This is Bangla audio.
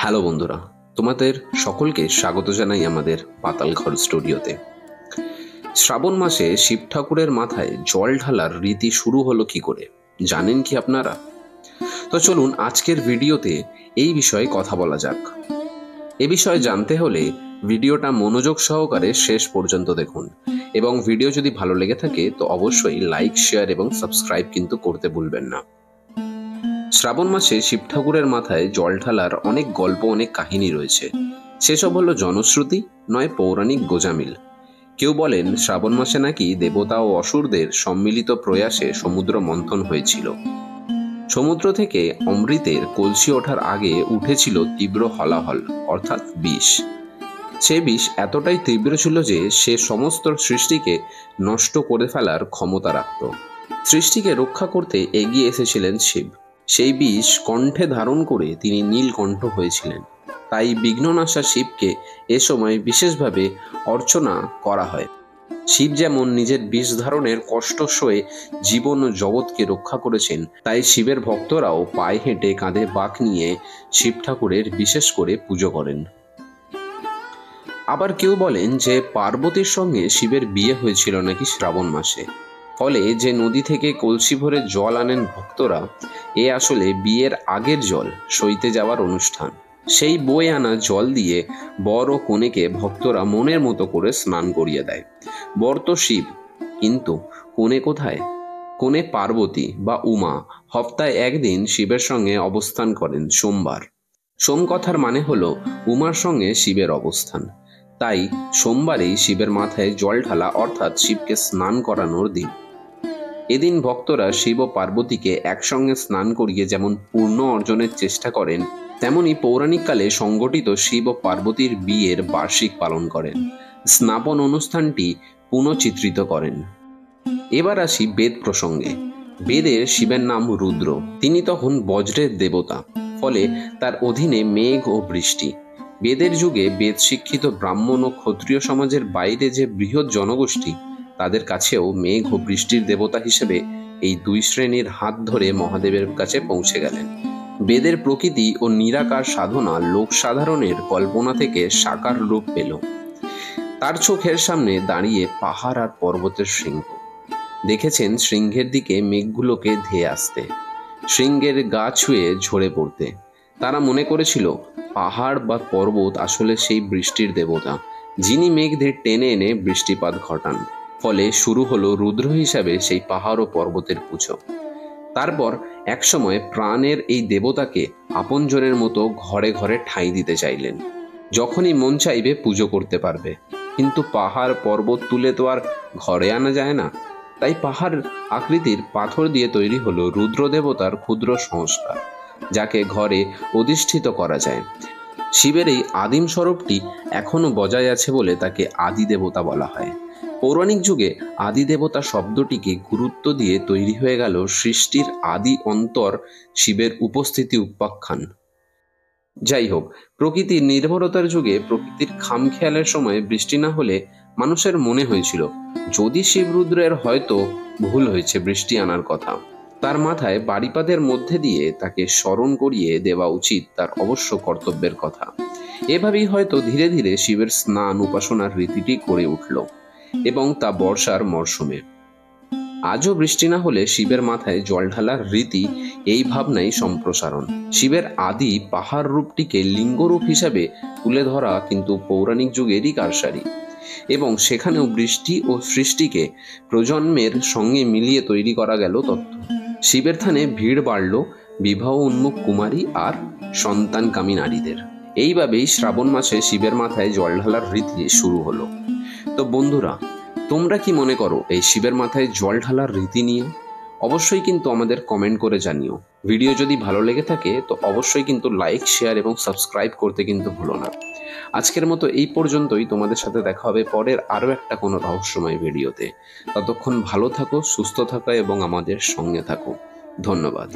হ্যালো বন্ধুরা, তোমাদের সকলকে স্বাগত জানাই আমাদের পাতাল ঘর স্টুডিওতে। শ্রাবণ মাসে শিব ঠাকুরের মাথায় জল ঢালার রীতি শুরু হলো কি করে, জানেন কি আপনারা? তো চলুন আজকের ভিডিওতে এই বিষয়ে কথা বলা যাক। এ বিষয়ে জানতে হলে ভিডিওটা মনোযোগ সহকারে শেষ পর্যন্ত দেখুন, এবং ভিডিও যদি ভালো লেগে থাকে তো অবশ্যই লাইক, শেয়ার এবং সাবস্ক্রাইব কিন্তু করতে ভুলবেন না। শ্রাবণ মাসে শিব ঠাকুরের মাথায় জল ঢালার অনেক গল্প, অনেক কাহিনী রয়েছে। সেসব হলো জনশ্রুতি, নয় পৌরাণিক গোজামিল। কেউ বলেন শ্রাবণ মাসে নাকি দেবতা ও অসুরদের সম্মিলিত প্রয়াসে সমুদ্র মন্থন হয়েছিল। সমুদ্র থেকে অমৃতের কলসি ওঠার আগে উঠেছিল তীব্র হলাহল, অর্থাৎ বিষ। সে বিষ এতটাই তীব্র ছিল যে সে সমস্ত সৃষ্টিকে নষ্ট করে ফেলার ক্ষমতা রাখত। সৃষ্টিকে রক্ষা করতে এগিয়ে এসেছিলেন শিব। সেই বিষ কণ্ঠে ধারণ করে তিনি নীলকণ্ঠ হয়েছিলেন। তাই বিঘ্ননাশা শিবকে এ সময় বিশেষভাবে অর্চনা করা হয়। শিব যেমন নিজের বিষ ধারণের কষ্ট সয়ে জীবন ও জগৎকে রক্ষা করেছেন, তাই শিবের ভক্তরাও পায়ে হেঁটে কাঁধে বাঁক নিয়ে শিব ঠাকুরের বিশেষ করে পুজো করেন। আবার কেউ বলেন যে পার্বতীর সঙ্গে শিবের বিয়ে হয়েছিল নাকি শ্রাবণ মাসে। ফলে যে নদী থেকে কলসি ভরে জল আনেন ভক্তরা, এ আসলে বিয়ের আগের জল সইতে যাওয়ার অনুষ্ঠান। সেই বয়ে আনা জল দিয়ে বর ও কনেকে ভক্তরা মনের মতো করে স্নান করিয়ে দেয়। বর তো শিব, কিন্তু কনে কোথায়? কনে পার্বতী বা উমা হপ্তায় একদিন শিবের সঙ্গে অবস্থান করেন, সোমবার। সোম কথার মানে হলো উমার সঙ্গে শিবের অবস্থান। তাই সোমবারেই শিবের মাথায় জল ঢালা, অর্থাৎ শিবকে স্নান করানোর দিন। এদিন ভক্তরা শিব ও পার্বতীকে একসঙ্গে স্নান করিয়ে যেমন পূর্ণ অর্জনের চেষ্টা করেন, তেমনি পৌরাণিককালে সংগঠিত শিব ও পার্বতীর বিয়ের বার্ষিক পালন করেন। স্নাপন অনুষ্ঠানটি পুনঃচিত্রিত করেন। এবার আসি বেদ প্রসঙ্গে। বেদের শিবের নাম রুদ্র। তিনি তখন বজ্রের দেবতা, ফলে তার অধীনে মেঘ ও বৃষ্টি। বেদের যুগে বেদ শিক্ষিত ব্রাহ্মণ ও ক্ষত্রিয় সমাজের বাইরে যে বৃহৎ জনগোষ্ঠী, তাদের কাছেও মেঘ ও বৃষ্টির দেবতা হিসেবে এই দুই শ্রেণীর হাত ধরে মহাদেবের কাছে পৌঁছে গেলেন। বেদের প্রকৃতি ও নিরাকার সাধনা লোক সাধারণের কল্পনা থেকে সাকার রূপ পেল। তার চোখের সামনে দাঁড়িয়ে পাহাড় আর পর্বতের শৃঙ্গ। দেখেছেন শৃঙ্গের দিকে মেঘগুলোকে ধেয়ে আসতে, শৃঙ্গের গা ছুঁয়ে ঝরে পড়তে। তারা মনে করেছিল পাহাড় বা পর্বত আসলে সেই বৃষ্টির দেবতা, যিনি মেঘদের টেনে এনে বৃষ্টিপাত ঘটান। ফলে শুরু হলো রুদ্র হিসাবে সেই পাহাড় ও পর্বতের পুজো। তারপর একসময় প্রাণের এই দেবতাকে আপনজনের মতো ঘরে ঘরে ঠাঁই দিতে চাইলেন। যখনই মন চাইবে পুজো করতে পারবে, কিন্তু পাহাড় পর্বত তুলে তো আর ঘরে আনা যায় না। তাই পাহাড় আকৃতির পাথর দিয়ে তৈরি হলো রুদ্র দেবতার ক্ষুদ্র সংস্কার, যাকে ঘরে অধিষ্ঠিত করা যায়। শিবের এই আদিম স্বরূপটি এখনো বজায় আছে বলে তাকে আদি দেবতা বলা হয়। পৌরাণিক যুগে আদি দেবতা শব্দটিকে গুরুত্ব দিয়ে তৈরি হয়ে গেল সৃষ্টির আদি অন্তর শিবের উপস্থিতি উপাখ্যান। যাই হোক, প্রকৃতির নির্ভরতার যুগে প্রকৃতির খামখেয়ালের সময় বৃষ্টি না হলে মানুষের মনে হয়েছিল যদি শিবরুদ্রের হয়তো ভুল হয়েছে বৃষ্টি আনার কথা, তার মাথায় বাড়িপাদের মধ্যে দিয়ে তাকে স্মরণ করিয়ে দেওয়া উচিত তার অবশ্য কর্তব্যের কথা। এভাবেই হয়তো ধীরে ধীরে শিবের স্নান উপাসনার রীতিটি গড়ে উঠল, এবং তা বর্ষার মরশুমে। আজও বৃষ্টি না হলে শিবের মাথায় জল ঢালার রীতি এই ভাবনাই সম্প্রসারণ। শিবের আদি পাহাড় রূপটিকে লিঙ্গরূপ হিসাবে তুলে ধরা কিন্তু পৌরাণিক যুগেরই কারসারি, এবং সেখানেও বৃষ্টি ও সৃষ্টিকে প্রজন্মের সঙ্গে মিলিয়ে তৈরি করা গেল তত্ত্ব। শিবের থানে ভিড় বাড়ল বিবাহ উন্মুখ কুমারী আর সন্তানকামী নারীদের। এইভাবেই শ্রাবণ মাসে শিবের মাথায় জল ঢালার রীতি শুরু হলো। তো বন্ধুরা, তোমরা কি মনে করো এই শিবের মাথায় জল ঢালার রীতি নিয়ে? অবশ্যই কিন্তু আমাদের কমেন্ট করে জানিও। ভিডিও যদি ভালো লেগে থাকে তো অবশ্যই কিন্তু লাইক, শেয়ার এবং সাবস্ক্রাইব করতে কিন্তু ভুলো না। আজকের মতো এই পর্যন্তই। তোমাদের সাথে দেখা হবে পরের আরও একটা কোনো রহস্যময় ভিডিওতে। ততক্ষণ ভালো থাকো, সুস্থ থাকো এবং আমাদের সঙ্গে থাকো। ধন্যবাদ।